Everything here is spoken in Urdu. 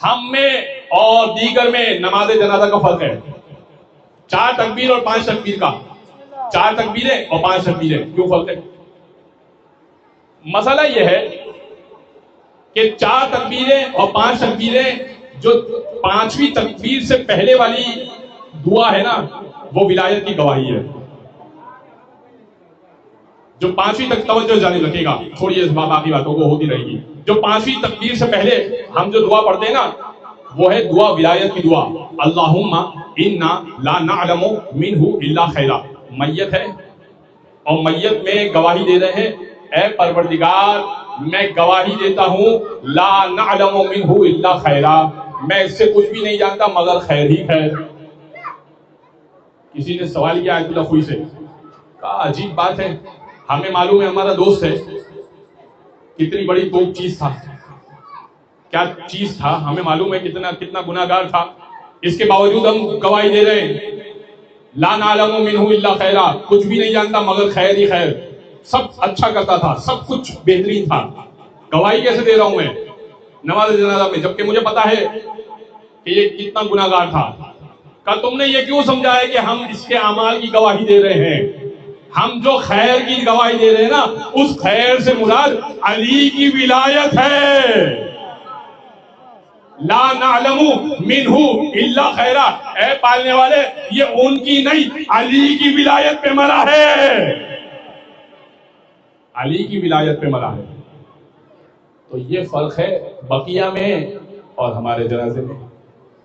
ہم میں اور دیگر میں نماز جنازہ کا فرق ہے. 4 تکبیر اور 5 تکبیر کا. 4 تکبیریں اور 5 تکبیریں کیوں فرق ہے؟ مسئلہ یہ ہے کہ 4 تکبیریں اور 5 تکبیریں، جو 5ویں تکبیر سے پہلے والی دعا ہے نا، وہ ولایت کی گواہی ہے. جو 5ویں تک توجہ جانے لگے گا، چھوڑیے اس باقی باتوں کو، ہوتی رہے گی. جو 5ویں تکبیر سے پہلے ہم جو دعا پڑھتے ہیں نا، وہ ہے دعا ولایت کی دعا. اللہم انا لا نعلم منہ الا خیرا. میت ہے اور میت میں گواہی دے رہے ہیں، اے پروردگار میں گواہی دیتا ہوں لا نعلم منہ الا خیرا، میں اس سے کچھ بھی نہیں جانتا مگر خیر ہی خیر. کسی نے سوال کیا آیت اللہ خوئی سے، کہا عجیب بات ہے، ہمیں معلوم ہے ہمارا دوست ہے، کتنی بڑی توپ چیز تھا، کیا چیز تھا، ہمیں معلوم ہے کتنا گناہگار تھا، اس کے باوجود ہم گواہی دے رہے ہیں لا نعلم منہ الا خیرا، کچھ بھی نہیں جانتا مگر خیر ہی خیر، سب اچھا کرتا تھا، سب کچھ بہترین تھا. گواہی کیسے دے رہا ہوں میں نماز جنازہ میں، جبکہ مجھے پتا ہے کہ یہ کتنا گناہگار تھا؟ کہ تم نے یہ کیوں سمجھا ہے کہ ہم اس کے اعمال کی گواہی دے رہے ہیں؟ ہم جو خیر کی گواہی دے رہے ہیں نا، اس خیر سے مراد علی کی ولایت ہے. لا نعلم منہ الا خیرا، اے پالنے والے، یہ ان کی نہیں علی کی ولایت پہ مرا ہے، علی کی ولایت پہ مرا ہے. تو یہ فرق ہے بقیہ میں اور ہمارے جنازے میں.